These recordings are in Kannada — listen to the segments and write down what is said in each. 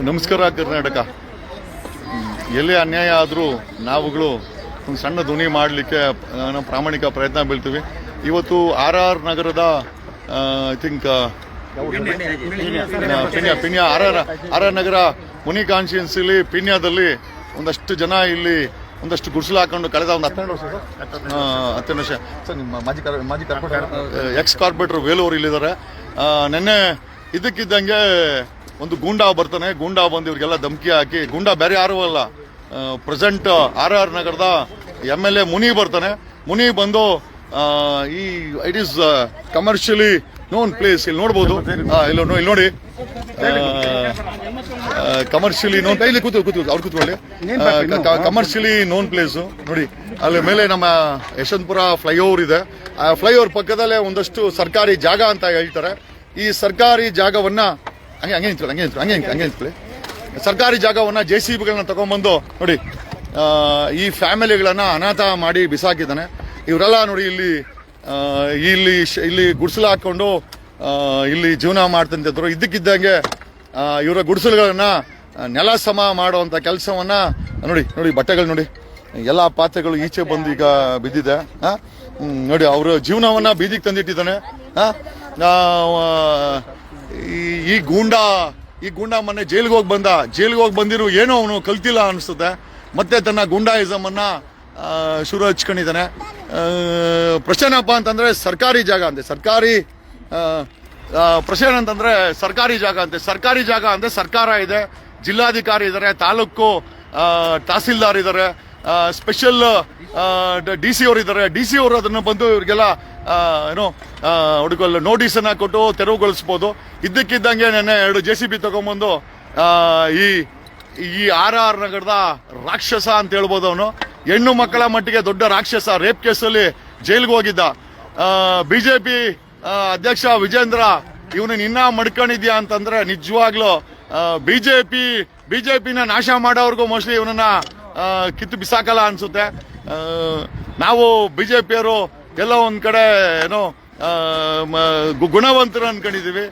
ನಮಸ್ಕಾರ ಕರ್ನಾಟಕ. ಎಲ್ಲೇ ಅನ್ಯಾಯ ಆದರೂ ನಾವುಗಳು ಒಂದು ಸಣ್ಣ ಧ್ವನಿ ಮಾಡಲಿಕ್ಕೆ ನಾವು ಪ್ರಾಮಾಣಿಕ ಪ್ರಯತ್ನ ಬೀಳ್ತೀವಿ. ಇವತ್ತು RR ನಗರದ ಐ ಥಿಂಕ್ ಪಿಣ್ಯ RR ನಗರ ಮುನಿ ಕಾನ್ಸ್ಟಿಟ್ಯೂನ್ಸಿಲಿ ಪಿಣ್ಯದಲ್ಲಿ ಒಂದಷ್ಟು ಜನ ಇಲ್ಲಿ ಒಂದಷ್ಟು ಗುಡಿಸಲು ಹಾಕೊಂಡು ಕಳೆದ ಒಂದು 12 ವರ್ಷ ಸರ್ ನಿಮ್ಮ ಮಾಜಿ ಎಕ್ಸ್ ಕಾರ್ಪೊರೇಟರ್ ವೇಲೂರು ಇಲ್ಲಿದ್ದಾರೆ. ನೆನ್ನೆ ಇದಕ್ಕಿದ್ದಂಗೆ ಒಂದು ಗೂಂಡಾ ಬರ್ತಾನೆ. ಗೂಂಡಾ ಬಂದು ಇವ್ರಿಗೆಲ್ಲ ಧಮಕಿ ಹಾಕಿ, ಗೂಂಡಾ ಬೇರೆ ಯಾರೂ ಅಲ್ಲ, ಪ್ರೆಸೆಂಟ್ RR ನಗರದ MLA ಮುನಿ ಬರ್ತಾನೆ. ಮುನಿ ಬಂದು ಈ it is commercially known place, ಇಲ್ಲಿ ನೋಡ್ಬೋದು, ಇಲ್ಲಿ ನೋಡಿ ಕಮರ್ಷಿಯಲಿ ನೋನ್, ಇಲ್ಲಿ ಅವ್ರು ಕೂತ್ಕೊಳ್ಳಿ, ಕಮರ್ಷಿಯಲಿ ನೋನ್ ಪ್ಲೇಸು ನೋಡಿ. ಅಲ್ಲಿ ಮೇಲೆ ನಮ್ಮ ಯಶವಂತಪುರ ಫ್ಲೈಓವರ್ ಇದೆ. ಆ ಫ್ಲೈಓವರ್ ಪಕ್ಕದಲ್ಲೇ ಒಂದಷ್ಟು ಸರ್ಕಾರಿ ಜಾಗ ಅಂತ ಹೇಳ್ತಾರೆ. ಈ ಸರ್ಕಾರಿ ಜಾಗವನ್ನ ಹಂಗೆ ನಿಂತ್ಕೊಳ್ಳಿ. ಸರ್ಕಾರಿ ಜಾಗವನ್ನ JCBಗಳನ್ನ ತಗೊಂಡ್ಬಂದು ನೋಡಿ ಈ ಫ್ಯಾಮಿಲಿಗಳನ್ನ ಅನಾಥ ಮಾಡಿ ಬಿಸಾಕಿದ್ದಾನೆ. ಇವರೆಲ್ಲ ನೋಡಿ ಇಲ್ಲಿ ಗುಡಿಸಲು ಹಾಕೊಂಡು ಇಲ್ಲಿ ಜೀವನ ಮಾಡ್ತಂತಿದ್ರು. ಇದ್ದಕ್ಕಿದ್ದಂಗೆ ಇವರ ಗುಡಿಸಲುಗಳನ್ನ ನೆಲ ಸಮ ಮಾಡುವಂತ ಕೆಲಸವನ್ನ ನೋಡಿ ಬಟ್ಟೆಗಳು ನೋಡಿ, ಎಲ್ಲ ಪಾತ್ರೆಗಳು ಈಚೆ ಬಂದು ಈಗ ಬಿದ್ದಿದೆ. ನೋಡಿ ಅವರ ಜೀವನವನ್ನ ಬೀದಿಗೆ ತಂದಿಟ್ಟಿದ್ದಾನೆ. ಈ ಗೂಂಡಾ ಮೊನ್ನೆ ಜೈಲಿಗೆ ಹೋಗಿ ಬಂದಿರು, ಏನೋ ಅವನು ಕಲ್ತಿಲ್ಲ ಅನಿಸುತ್ತೆ. ಮತ್ತೆ ತನ್ನ ಗೂಂಡಾಯಿಸಮ್ ಅನ್ನ ಶುರು ಹಚ್ಕೊಂಡಿದ್ದಾನೆ. ಪ್ರಶ್ನೆ ಏನಪ್ಪ ಅಂತಂದ್ರೆ ಸರ್ಕಾರಿ ಜಾಗ ಅಂತೆ, ಪ್ರಶ್ನೆ ಅಂತಂದ್ರೆ ಸರ್ಕಾರಿ ಜಾಗ ಅಂತೆ. ಸರ್ಕಾರ ಇದೆ, ಜಿಲ್ಲಾಧಿಕಾರಿ ಇದ್ದಾರೆ, ತಾಲೂಕು ತಹಸೀಲ್ದಾರ್ ಇದ್ದಾರೆ, ಸ್ಪೆಷಲ್ DC ಅವರು ಇದ್ದಾರೆ. DC ಅವರು ಅದನ್ನು ಬಂದು ಇವ್ರಿಗೆಲ್ಲ ಹುಡುಗಲ್ಲ ನೋಟಿಸ್ ಅನ್ನ ಕೊಟ್ಟು ತೆರವುಗೊಳಿಸಬಹುದು. ಇದ್ದಕ್ಕಿದ್ದಂಗೆ ನೆನ್ನೆ 2 JCB ತಗೊಂಡ್ಬಂದು ಈ RR ನಗರದ ರಾಕ್ಷಸ ಅಂತ ಹೇಳ್ಬೋದು. ಅವನು ಹೆಣ್ಣು ಮಕ್ಕಳ ಮಟ್ಟಿಗೆ ದೊಡ್ಡ ರಾಕ್ಷಸ. ರೇಪ್ ಕೇಸಲ್ಲಿ ಜೈಲ್ಗೆ ಹೋಗಿದ್ದ. BJP ಅಧ್ಯಕ್ಷ ವಿಜೇಂದ್ರ ಇವನು ಇನ್ನ ಮಡ್ಕೊಂಡಿದ್ಯಾ ಅಂತಂದ್ರೆ ನಿಜವಾಗ್ಲೂ ಬಿಜೆಪಿನ ನಾಶ ಮಾಡೋರ್ಗೂ ಮೋಸ್ಟ್ಲಿ ಇವನನ್ನ ಕಿತ್ತು ಬಿಸಾಕಲ್ಲ ಅನ್ಸುತ್ತೆ. ನಾವು BJPಯವರು ಎಲ್ಲ ಒಂದ್ ಕಡೆ ಗುಣವಂತರು ಅನ್ಕೊಂಡಿದೀವಿ.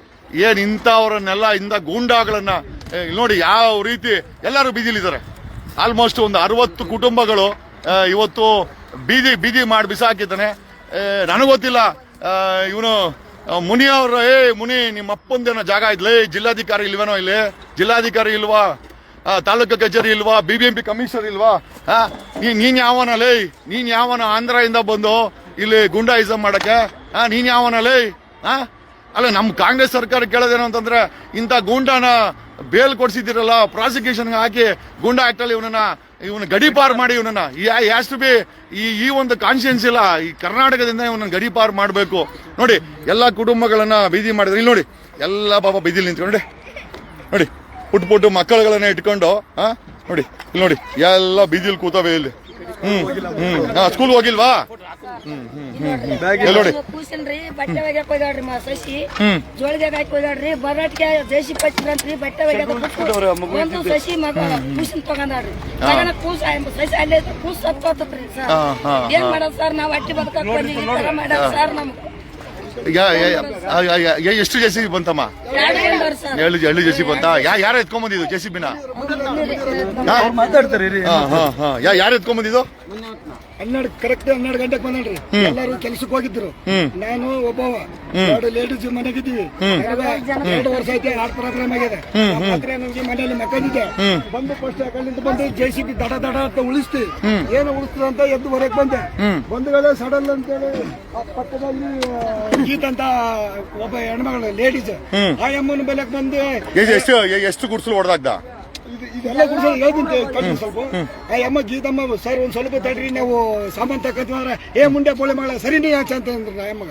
ಇಂಥವ್ರನ್ನೆಲ್ಲ ಗೂಂಡಾಗಳನ್ನ ನೋಡಿ ಯಾವ ರೀತಿ ಎಲ್ಲರೂ ಬೀದಿಲಿದ್ದಾರೆ. ಆಲ್ಮೋಸ್ಟ್ ಒಂದು 60 ಕುಟುಂಬಗಳು ಇವತ್ತು ಬೀದಿ ಮಾಡಿ ಬಿಸಾಕಿದ್ದಾನೆ. ನನಗೊತ್ತಿಲ್ಲ ಇವನು ಮುನಿ ಅವ್ರ ಮುನಿ ನಿಮ್ಮ ಅಪ್ಪಂದೇನೋ ಜಾಗ ಇದ್ಲೇ, ಜಿಲ್ಲಾಧಿಕಾರಿ ಇಲ್ವೇನೋ, ಇಲ್ಲಿ ಜಿಲ್ಲಾಧಿಕಾರಿ ಇಲ್ವಾ, ತಾಲೂಕು ಕಚೇರಿ ಇಲ್ವಾ, BBMP ಕಮಿಷನರ್ ಇಲ್ವಾ? ನೀನ್ ಯಾವನ ಆಂಧ್ರದಿಂದ ಬಂದು ಇಲ್ಲಿ ಗುಂಡಾಯಿಸಮ್ ಮಾಡಕ್ಕೆ? ನೀನ್ ಯಾವನಲ್ಲಿ? ಅಲ್ಲ, ನಮ್ಮ ಕಾಂಗ್ರೆಸ್ ಸರ್ಕಾರ ಕೇಳೋದೇನು ಅಂತಂದ್ರೆ ಇಂಥ ಗೂಂಡಾನ ಬೇಲ್ ಕೊಡ್ಸಿದಿರಲ್ಲ, ಪ್ರಾಸಿಕ್ಯೂಷನ್ ಹಾಕಿ ಗೂಂಡಾ ಆಕ್ಟ್ ಅಲ್ಲಿ ಇವನ ಗಡಿಪಾರ್ ಮಾಡಿ ಹ್ಯಾಸ್ ಟು ಬಿ ಈ ಒಂದು ಕಾನ್ಶಿಯನ್ಸ್ ಇಲ್ಲ. ಈ ಕರ್ನಾಟಕದಿಂದ ಇವನನ್ನ ಗಡಿಪಾರ್ ಮಾಡಬೇಕು. ನೋಡಿ ಎಲ್ಲಾ ಕುಟುಂಬಗಳನ್ನ ಬೀದಿ ಮಾಡಿದ್ರೆ ಇಲ್ಲಿ ನೋಡಿ ಎಲ್ಲ ಪಾಪ ಬೀದಿಲಿ ನಿಂತ್ಕೊಂಡು ನೋಡಿ ಪುಟ್ಟು ಮಕ್ಕಳುಗಳನ್ನ ಇಟ್ಕೊಂಡು ನೋಡಿ ಇಲ್ಲಿ ನೋಡಿ ಎಲ್ಲ ಬೀದಿಲಿ ಕೂತವೆ ಇಲ್ಲಿ. ಸ್ಕೂಲ್ ಹೋಗಿಲ್ವಾ? ನೋಡಿ ಕೂಸನ್ರಿ ಬಟ್ಟೆ ಒಗ್ಯಾಕ ಹೋಗ್ಯಾಡ್ರಿ ಸಸಿ ಜೋಳಿಗೆ ಹಾಕಿ ಹೋಗ್ಯಾಡ್ರಿ ಬರಾಟ್ಗೆ ಜೇಸಿ ಪಚ್ಚಿರಂತ್ರಿ ಬಟ್ಟೆ ಒಂದು ಸಸಿ ಮಗ ಕೂಸನ್ ತಗೊಂಡಾಡ್ರಿ ಕೂಸ ಸಸಿ ಅಲ್ಲೇ ಕೂಸ್ ಸತ್ತೋತತ್ರಿ ಸರ್. ಏನ್ ಮಾಡೋದು ಸರ್, ನಾವ್ ಅಟ್ಟಿ ಬದುಕಕ್ ಮಾಡ ಸರ್. ನಮ್ಗೆ ಎಷ್ಟು JCB ಬಂತಮ್ಮ? 2 JCB ಬಂತ. ಯಾರು ಎತ್ಕೊಂಡ್ಬಂದಿದ್ದು JCBನ? ಯಾರು ಎತ್ಕೊಂಡ್ಬಂದಿದ್ದು? 12 ಗಂಟೆಗೆ ಬಂದ್ರಿ. ಎಲ್ಲರೂ ಕೆಲ್ಸಕ್ಕೆ ಹೋಗಿದ್ರು. ನಾನು ಒಬ್ಬವ 2 ಲೇಡೀಸ್ ಮನೆಗಿದ್ದೀವಿ. 2 ವರ್ಷ ಐತೆ. ಹಾರ್ಟ್ ಪ್ರಾಬ್ಲಮ್ ಆಗಿದೆ. ನಮ್ಗೆ ಮನೆಯಲ್ಲಿ ಮಕ್ಕಳಿದೆ. ಬಂದು ಫಸ್ಟ್ ಅಲ್ಲಿಂದ ಬಂದು JCB ದಡ ಅಂತ ಉಳಿಸ್ತಿ. ಏನು ಉಳಿಸ್ತದ ಅಂತ ಎದ್ದು ಹೊರಗೆ ಬಂದೆ. ಬಂಧುಗಳೇ ಸಡಲ್ ಅಂತೇಳಿ ಪಕ್ಕದಲ್ಲಿ ಗೀತ್ ಅಂತ ಒಬ್ಬ ಹೆಣ್ಮಗಳು ಲೇಡೀಸ್ ಆ ಅಮ್ಮನ ಬೆಲೆಕ್ ಬಂದು ಎಷ್ಟು ಗುಡ್ಸಲು ಹೊಡೆದಾಗ್ದ ಇದೆಲ್ಲ ಗುಡ್ಸಲು ಹೇಳ್ತೀನಿ ಕಣ್ಣು ಸ್ವಲ್ಪ. ಆ ಅಮ್ಮ ಗೀತಮ್ಮ ಸರ್ ಒಂದ್ ಸ್ವಲ್ಪ ತಡ್ರಿ, ನಾವು ಸಾಮಾನ್ ತಕ್ಕಂತಂದ್ರೆ ಮುಂಡೆ ಬೋಳೆ ಮಗಳ ಸರಿ ನೀ ಯಾಕೆ ಅಂತ ಅಂದ್ರ ಆ ಅಮ್ಮಗ.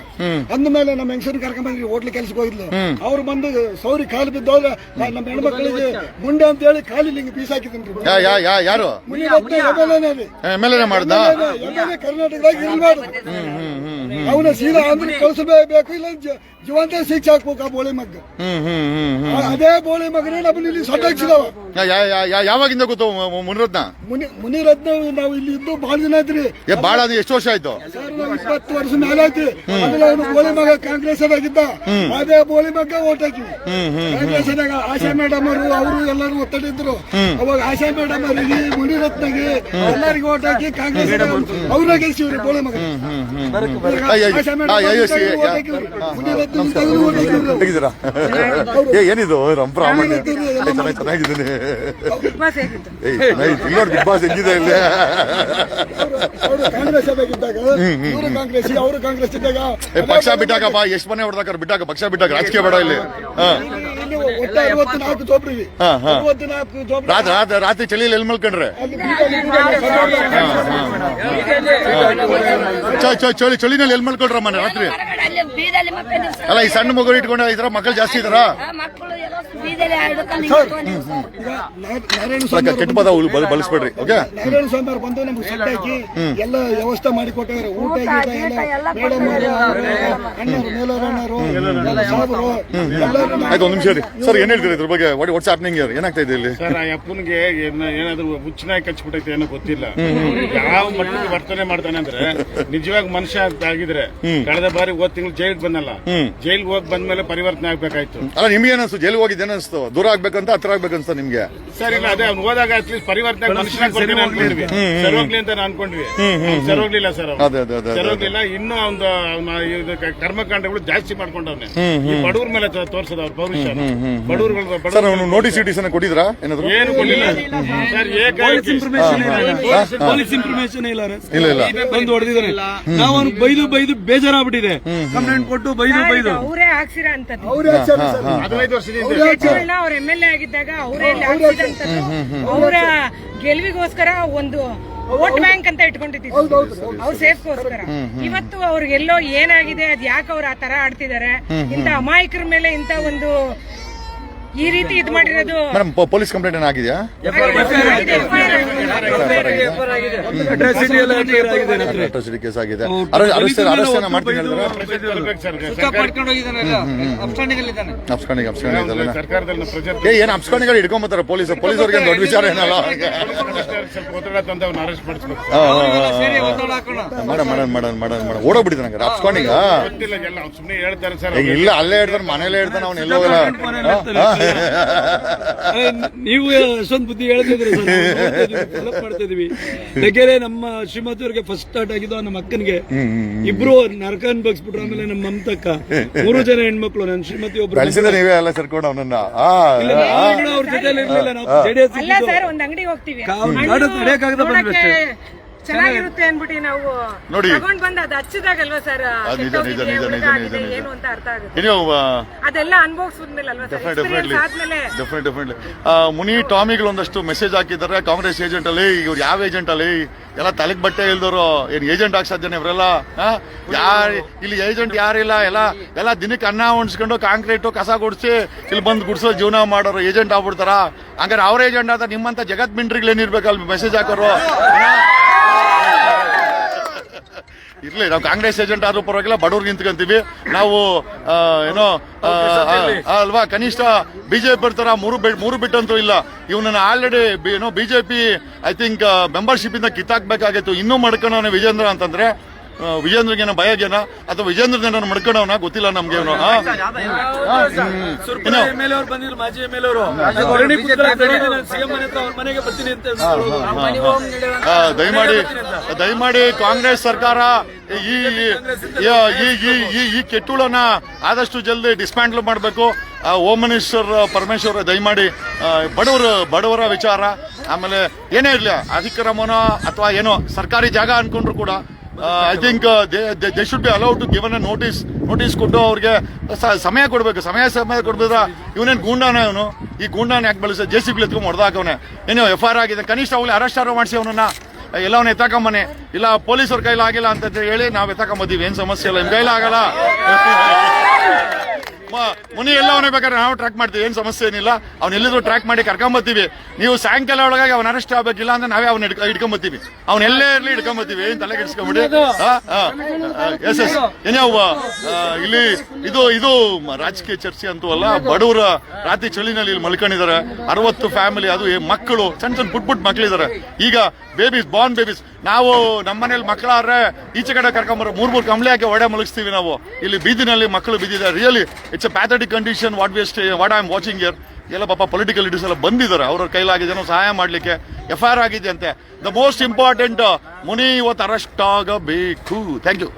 ಅಂದ್ಮೇಲೆ ನಮ್ಮ ಹೆಂಗಸೂರ್ ಕರ್ಕೊಂಡ್ ಬಂದ್ರಿ, ಹೋಟ್ಲ್ ಕೆಲ್ಸಕ್ಕೆ ಹೋಗಿದ್ಲು. ಅವ್ರು ಬಂದು ಸೌರಿ ಕಾಲು ಬಿದ್ದೋದ್ರೆ ನಮ್ಮ ಹೆಣ್ಮಕ್ಳಿಗೆ ಮುಂಡೆ ಅಂತ ಹೇಳಿ ಕಾಲಿಗೆ ಹಿಂಗೆ ಬೀಸಾಕಿದ್ರಿ. ಯಾರು ಕರ್ನಾಟಕದಾಗ ಇರ್ಬಾರ್ದು. ಅವನ ಸೀದಾ ಅಂದ್ರೆ ಕಳ್ಸಬೇಕು, ಇಲ್ಲ ಜೀವಂತ ಶಿಕ್ಷೆ ಹಾಕ್ಬೇಕು ಆ ಬೋಳಿ ಮಗ್ಗ. ಅದೇ ಬೋಳಿ ಮಗನೇ ನಮ್ಮನ್ನ ಇಲ್ಲಿ ಸೊಟ್ಟಾಕ್ಸಿದಾವ. ಯಾವಾಗಿಂದ ಗೊತ್ತು ಮುನಿರತ್ನ? ಮುನಿರತ್ನ ನಾವು ಇಲ್ಲಿ ಇದ್ದು ಬಹಳ ದಿನ ಐತ್ರಿ. ಬಾಳ ಎಷ್ಟು ವರ್ಷ ಆಯ್ತು? 20 ವರ್ಷ ಮೇಲೆ ಐತಿ. ಆಮೇಲೆ ಅವನು ಬೋಳಿ ಮಗ ಕಾಂಗ್ರೆಸ್ ಆಗಿದ್ದ. ಅದೇ ಬೋಳಿ ಮಗ್ಗ ಓಟ್ ಹಾಕಿವಿ ಕಾಂಗ್ರೆಸ್ ಆದಾಗ. ಆಶಾ ಮೇಡಮ್ ಅವರು ಎಲ್ಲರೂ ಒತ್ತಡಿದ್ರು. ಅವಾಗ ಆಶಾ ಮೇಡಮ್ ಅವರಿಗೆ ಮುನಿರತ್ನಗೆ ಎಲ್ಲರಿಗೂ ಓಟ್ ಹಾಕಿ ಕಾಂಗ್ರೆಸ್ ಅವ್ರ ಗೆಲ್ಸಿವ್ರಿ ಬೋಳಿ ಮಗ. ಆಶಾ ಮೇಡಮ್ ಏನಿದು ರಂಪ್ರಾಮಣ್ಯ ಚೆನ್ನಾಗಿದ್ದೀನಿ. ಬಿಗ್ ಬಾಸ್ ಹೆಂಗಿದೆ ಇಲ್ಲಿ? ಅವರು ಕಾಂಗ್ರೆಸ್ ಆಗಿದ್ದಾಗ ಇವರು ಕಾಂಗ್ರೆಸ್ ಅವರು ಕಾಂಗ್ರೆಸ್ ಇದ್ದಾಗ ಪಕ್ಷ ಬಿಟ್ಟಾಕಪ್ಪ, ಎಷ್ಟು ಮನೆ ಹೊಡೆದಾಕ ಬಿಟ್ಟಾಕ, ಪಕ್ಷ ಬಿಟ್ಟಾಕ, ರಾಜಕೀಯ ಬೇಡ ಇಲ್ಲಿ. ಒಟ್ಟು 64 ಜೋಬ್ರಿ. 64 ಜೋಬ್ರಿ. ರಾತ್ರಿ ಚಳಿಯಲ್ಲಿ ಎಲ್ಲಿ ಮಲ್ಕೊಂಡ್ರೆ? ಚಳಿನಲ್ಲಿ ಎಲ್ಲಿ ಮಲ್ಕೊಂಡ್ರ ಮನೆ ರಾತ್ರಿ? ಅಲ್ಲಿ ಬೀದಲ್ಲಿ ಮತ್ತೆ ಅಲ್ಲ, ಈ ಸಣ್ಣ ಮಗು ಇಟ್ಕೊಂಡು ಇದ್ರ ಮಕ್ಕಳು ಜಾಸ್ತಿ ಇದಾರ? ಮಕ್ಕಳು ಎಲ್ಲ ಬೀದಲ್ಲಿ ಆಡ್ಕೊಂಡು ಕೆಟ್ಟ ಪದ ಬಳಸ್ಬೇಡ್ರಿ. ಓಕೆ, ನಾರಾಯಣ ಸ್ವಾಮಿ ಅವ್ರು ಬಂದು ನಮ್ಗೆ ಸೊಟ್ಟಾಕಿ ಎಲ್ಲ ವ್ಯವಸ್ಥೆ ಮಾಡಿ ಕೊಟ್ಟವ್ರೆ. ಊಟ ಗೀಟ ಎಲ್ಲ ಮೇಡಮ್ ಅಣ್ಣರು ಮೇಲೋರಣ್ಣರು ಸಾಬರು ಎಲ್ಲರೂ. ಆಯ್ತು, ಒಂದ್ ನಿಮಿಷ ರೀ ಸರ್, ಏನ್ ಹೇಳ್ತೀರಿ ಇದ್ರ ಬಗ್ಗೆ? What's happening here? ಏನಾಗ್ತಾ ಇದೆ ಇಲ್ಲಿ? ಸರ್, ಆ ಅಪ್ಪನಿಗೆ ಏನಾದ್ರು ಹುಚ್ಚನಾಗಿ ಕಚ್ಬಿಟ್ಟೈತೆ ಏನೋ ಗೊತ್ತಿಲ್ಲ. ಯಾವ ಮಟ್ಟಿಗೆ ವರ್ತನೆ ಮಾಡ್ತಾನೆ ಅಂದ್ರೆ ನಿಜವಾಗಿ ಮನುಷ್ಯ ಅಂತ ಆಗಿದ್ರೆ ಕಳೆದ ಬಾರಿ ಹೋದ್ ತಿಂಗಳು ಜೈಲಿಗೆ ಬಂದಲ್ಲ, ಜೈಲ್ಗೆ ಹೋಗಿ ಬಂದ್ಮೇಲೆ ಪರಿವರ್ತನೆ ಆಗ್ಬೇಕಾಯ್ತು. ಅಲ್ಲ, ನಿಮ್ಗೆ ಏನಿಸ್ತು? ಜೈಲಿಗೆ ಹೋಗಿದ್ದು ಏನಿಸ್ತು? ದೂರ ಆಗ್ಬೇಕಂತ ಹತ್ರ ಆಗ್ಬೇಕಂತ ನಿಮ್ಗೆ? ಸರ್, ಇಲ್ಲ, ಅದೇ ಅವ್ನು ಹೋದಾಗ ಅಟ್ಲೀಸ್ಟ್ ಪರಿವರ್ತನೆ ಮನುಷ್ಯನಾಗಿ ಕೊಡ್ತೀನಿ ಅನ್ಕೊಂಡ್ವಿ. ಸರೋಗ್ಲಿ ಅಂತ ಅನ್ಕೊಂಡ್ವಿ. ಸರೋಗ್ಲಿಲ್ಲ ಸರ್, ಸರೋಗ್ಲಿಲ್ಲ. ಇನ್ನು ಅವ್ನ ಕರ್ಮಕಾಂಡಗಳು ಜಾಸ್ತಿ ಮಾಡ್ಕೊಂಡವ್ನೆ. ಈ ಬಡವ್ರ ಮೇಲೆ ತೋರ್ಸದ ಅವ್ರ ಪೌರುಷ. ಬಡವ್ರುಗಳು ನೋಟಿಸ್ ಕೊಟ್ಟಿದ್ರಾ ಏನಾದ್ರು? ಏನು ಕೊಟ್ಟಿಲ್ಲ ಸರ್. ಪೊಲೀಸ್ ಇನ್ಫಾರ್ಮೇಶನ್ ಇಲ್ಲ ಬಂದು ಹೊಡೆದಿದ್ದಾನೆ. ನಾವು ಅವ್ನು ಬೈದು ಬೇಜಾರಾಗ್ಬಿಟ್ಟಿದೆ. ಕಂಪ್ಲೇಂಟ್ ಕೊಟ್ಟು ಬೈದು ಅವರೇ ಹಾಕ್ಸಿರ ಅಂತದ್ದು. ಅವ್ರೇ ಹಾಕ್ಸ್ಯಾರ ಸರ್. 15 ವರ್ಷದಿಂದ ಅವ್ರ MLA ಆಗಿದ್ದಾಗ ಅವರೇ ಹಾಕ್ಸಿದಂತದ್ದು. ಅವರ ಗೆಲುವಿಗೋಸ್ಕರ ಒಂದು ವೋಟ್ ಬ್ಯಾಂಕ್ ಅಂತ ಇಟ್ಕೊಂಡಿದ್ದೀವಿ ಅವ್ರ ಸೇಫ್ಗೋಸ್ಕರ. ಇವತ್ತು ಅವ್ರಿಗೆಲ್ಲೋ ಏನಾಗಿದೆ, ಅದ್ ಯಾಕೆ ಅವ್ರು ಆ ತರ ಆಡ್ತಿದ್ದಾರೆ? ಇಂತ ಅಮಾಯಕರ ಮೇಲೆ ಇಂತ ಒಂದು ಈ ರೀತಿ ಇದ್ ಮಾಡಿರೋದು. ಮೇಡಮ್, ಪೊಲೀಸ್ ಕಂಪ್ಲೇಂಟ್ ಏನಾಗಿದೆಯಾ? ಅಟ್ರಾಸಿಟಿ ಕೇಸ್ ಆಗಿದೆ. ಅರೆಸ್ಟ್ ಮಾಡ್ತೀನಿ ಹೇಳಿದ್ರೆ ಸರ್ಕಾರದಲ್ಲಿ ಏನ್ ಅಪ್ಸ್ಕೊಂಡಿಗಳು ಹಿಡ್ಕೊಂಬತ್ತಾರೆ ಪೊಲೀಸರಿಗೆ ದೊಡ್ಡ ವಿಚಾರ ಏನಲ್ಲ. ಅರೆಸ್ಟ್ ಮಾಡಿಸ್ಬೇಕು. ಮಾಡನ್ ಓಡೋಗ್ಬಿಟ್ಟಿದ್ದಾನೆ ನಂಗೆ ಅಪ್ಸ್ಕೊಂಡಿಗ. ಗೊತ್ತಿಲ್ಲ, ಎಲ್ಲ ಸುಮ್ಮನೆ ಹೇಳ್ತಾರೆ ಸರ್. ಇಲ್ಲ, ಅಲ್ಲೇ ಹೇಳ್ತಾನೆ, ಮನೇಲೆ ಹೇಳ್ತಾನೆ, ಅವ್ನು ಎಲ್ಲೋ ನೀವು ಅಷ್ಟೊಂದು ಬುದ್ಧಿ ಹೇಳ್ತಿದ್ರಿ ಡೆವಲಪ್ ಮಾಡ್ತಾ ಇದೀವಿ. ಯಾಕೆಂದ್ರೆ ನಮ್ಮ ಶ್ರೀಮತಿಯವ್ರಿಗೆ ಫಸ್ಟ್ ಸ್ಟಾರ್ಟ್ ಆಗಿದ್ದು ನಮ್ಮ ಅಕ್ಕನಿಗೆ. ಇಬ್ರು ನರಕ ಅನ್ಬಗ್ಸ್ಬಿಟ್ರು. ಆಮೇಲೆ ನಮ್ಮ ಮಮತಕ್ಕ 3 ಜನ ಹೆಣ್ಮಕ್ಳು. ನನ್ನ ಶ್ರೀಮತಿ ಒಬ್ರು ನೀವೇ ಎಲ್ಲ ಸೇರ್ಕೊಂಡು ಅವನನ್ನ ಅವ್ರ ಜೊತೆ ಇರ್ಲಿಲ್ಲ. ನಾವು JDS ಅಲ್ಲ ಸರ್, ಒಂದ್ ಅಂಗಡಿಗೆ ಹೋಗ್ತೀವಿ, ತಡೆಯಕ್ಕಾಗದ ಬಂದ್ವಿ. ಚೆನ್ನಾಗಿರುತ್ತೆ ಅನ್ಬಿಟ್ಟು ನಾವು ನೋಡಿ ತಗೊಂಡ್ ಬಂದ್ ಅದು ಹಚ್ಚಿದಾಗಲ್ವಾ ಸರ್ ಏನು ಅಂತ ಅರ್ಥ ಆಗುತ್ತೆ. ಅದೆಲ್ಲ ಅನುಭವಿಸಿದ್ಮೇಲೆ ಅಲ್ವಾ ಸರ್, ಎಕ್ಸ್ಪೀರಿಯನ್ಸ್ ಆದ್ಮೇಲೆ. ಡೆಫಿನೆಟ್ಲಿ. ಮುನಿ ಟಾಮಿಗಳು ಒಂದಷ್ಟು ಮೆಸೇಜ್ ಹಾಕಿದ್ದಾರೆ ಕಾಂಗ್ರೆಸ್ ಏಜೆಂಟ್ ಅಲ್ಲಿ. ಇವ್ರು ಯಾವ ಏಜೆಂಟ್ ಅಲ್ಲಿ? ಎಲ್ಲ ತಲೆಗ್ ಬಟ್ಟೆ ಇಲ್ದವ್ರು ಏನ್ ಏಜೆಂಟ್ ಆಗ್ ಸಾಧ್ಯನೇ ಇವರೆಲ್ಲ? ಇಲ್ಲಿ ಏಜೆಂಟ್ ಯಾರಿಲ್ಲ. ಎಲ್ಲ ದಿನಕ್ಕೆ ಅನ್ನ ಉಣಿಸ್ಕೊಂಡು ಕಾಂಕ್ರೀಟು ಕಸ ಗುಡಿಸಿ ಇಲ್ಲಿ ಬಂದು ಗುಡ್ಸೋ ಜೀವನ ಮಾಡೋರು ಏಜೆಂಟ್ ಆಗ್ಬಿಡ್ತಾರ. ಹಂಗಾರೆ ಅವ್ರ ಏಜೆಂಟ್ ಆದ್ರೆ ನಿಮ್ಮಂತ ಜಗತ್ ಮಿಂಟ್ರಿಗಳು ಏನಿರ್ಬೇಕಲ್ಲಿ ಮೆಸೇಜ್ ಹಾಕೋರು? ಇರ್ಲಿ, ನಾವು ಕಾಂಗ್ರೆಸ್ ಏಜೆಂಟ್ ಆದ್ರೂ ಪರವಾಗಿಲ್ಲ, ಬಡವ್ರಿಗೆ ನಿಂತ್ಕೊಂತೀವಿ ನಾವು. ಏನೋ ಅಲ್ವಾ, ಕನಿಷ್ಠ ಬಿಜೆಪಿ ಬರ್ತಾರ, ಮೂರು ಬಿಟ್ಟಂತೂ ಇಲ್ಲ. ಇವನನ್ನ ಆಲ್ರೆಡಿ ಏನೋ ಬಿಜೆಪಿ ಐ ಥಿಂಕ್ ಮೆಂಬರ್ಶಿಪ್ ಇಂದ ಕಿತ್ತಾಕ್ಬೇಕಾಗಿತ್ತು. ಇನ್ನೂ ಮಡ್ಕೊಂಡವನ ವಿಜೇಂದ್ರ ಅಂತಂದ್ರೆ ವಿಜೇಂದ್ರಗೇನೋ ಭಯಗೇನ ಅಥವಾ ವಿಜೇಂದ್ರನ ಮಡ್ಕೊಂಡವನ ಗೊತ್ತಿಲ್ಲ ನಮ್ಗೆ. ದಯಮಾಡಿ ಕಾಂಗ್ರೆಸ್ ಸರ್ಕಾರ ಈ ಕೆಟ್ಟುಳನ್ನ ಆದಷ್ಟು ಜಲ್ದಿ ಡಿಸ್ಮ್ಯಾಂಟಲ್ ಮಾಡಬೇಕು. ಹೋಮ್ ಮಿನಿಸ್ಟರ್ ಪರಮೇಶ್ವರ್ ದಯಮಾಡಿ ಬಡವರ ವಿಚಾರ, ಆಮೇಲೆ ಏನೇ ಇರ್ಲಿ ಅಧಿಕ್ರಮನೋ ಅಥವಾ ಏನೋ ಸರ್ಕಾರಿ ಜಾಗ ಅನ್ಕೊಂಡ್ರು ಕೂಡ I think they should be allowed to given a notice ಕೊಟ್ಟು ಅವ್ರಿಗೆ ಸಮಯ ಕೊಡ್ಬೇಕು. ಸಮಯ ಕೊಡ್ಬೇದ್ರ ಇವನೇನು ಗೂಂಡಾನ? ಇವನು ಈ ಗೂಂಡಾನ ಯಾಕೆ ಬೆಳೆಸ JCB ಎತ್ಕೊಂಡ್ ಹೊಡೆದಾಕವನೆ? ಏನೋ FIR ಆಗಿದೆ, ಕನಿಷ್ಠ ಅವ್ಲಿ ಅರೆಸ್ಟ್ ಮಾಡಿಸಿ ಅವನನ್ನ ಎಲ್ಲವನ್ನ ಎತ್ತಾಕೊಂಬನೆ. ಇಲ್ಲ ಪೊಲೀಸರ ಕೈಲಿ ಆಗಿಲ್ಲ ಅಂತ ಹೇಳಿ ನಾವ್ ಎತ್ತಾಕೊಂಬತ್ತೀವಿ, ಏನ್ ಸಮಸ್ಯೆ ಇಲ್ಲ, ನಿಮ್ ಕೈಲ ಆಗಲ್ಲ. ಮುನಿ ಎಲ್ಲ ಅವನೇ ಬೇಕಾದ್ರೆ ನಾವು ಟ್ರ್ಯಾಕ್ ಮಾಡ್ತೀವಿ, ಏನ್ ಸಮಸ್ಯೆ ಏನಿಲ್ಲ. ಅವ್ನ ಎಲ್ಲಿದ್ರು ಟ್ರ್ಯಾಕ್ ಮಾಡಿ ಕರ್ಕೊಂಬತ್ತೀವಿ. ನೀವು ಸಾಯಂಕಾಲ ಒಳಗಾಗಿ ಅವ್ನ ಅರೆಸ್ಟ್ ಆಗ್ಬೇಕಿಲ್ಲ ಅಂದ್ರೆ ನಾವೇ ಅವ್ನ ಹಿಡ್ಕೊಂಬತ್ತೀವಿ. ಅವ್ನ ಎಲ್ಲೇ ಇರ್ಲಿ ಹಿಡ್ಕೊಂಬತ್ತೀವಿ, ಏನ್ ತಲೆ ಕೆಡಿಸ್ಕೊಂಬಿಡಿ. ಎಸ್ ಎಸ್ ಏನ್ಯಾವ ಇಲ್ಲಿ ಇದು ರಾಜಕೀಯ ಚರ್ಚೆ ಅಂತೂ ಅಲ್ಲ. ಬಡವರ ರಾತ್ರಿ ಚಳಿನಲ್ಲಿ ಇಲ್ಲಿ ಮಲ್ಕೊಂಡಿದ್ದಾರೆ. 60 ಫ್ಯಾಮಿಲಿ, ಅದು ಮಕ್ಕಳು, ಸಣ್ಣ ಪುಟ್ ಮಕ್ಕಳಿದ್ದಾರೆ. ಈಗ ಬೇಬೀಸ್, ಬಾರ್ನ್ ಬೇಬೀಸ್. ನಾವು ನಮ್ಮನೇಲಿ ಮಕ್ಕಳಾದ್ರೆ ಈಚೆ ಕಡೆ ಕರ್ಕೊಂಬರೋ 3 ಕಂಬಳಿ ಹಾಕಿ ಒಡೆ ಮಲಗಿಸ್ತೀವಿ ನಾವು. ಇಲ್ಲಿ ಬೀದಿನಲ್ಲಿ ಮಕ್ಕಳು ಬಿದ್ದಿದ್ದಾರೆ. Really it's A pathetic condition. What I am watching here. ಎಲ್ಲ ಪಾಪ ಪೊಲಿಟಿಕಲ್ ಲೀಡರ್ಸ್ ಎಲ್ಲ ಬಂದಿದ್ದಾರೆ, ಅವ್ರ ಕೈಲಾಗಿದೆ ಏನೋ ಸಹಾಯ ಮಾಡ್ಲಿಕ್ಕೆ. FIR ಆಗಿದೆ ಅಂತೆ. ದ ಮೋಸ್ಟ್ ಇಂಪಾರ್ಟೆಂಟ್, ಮುನಿ ಇವತ್ತು ಅರೆಸ್ಟ್ ಆಗಬೇಕು. Thank you.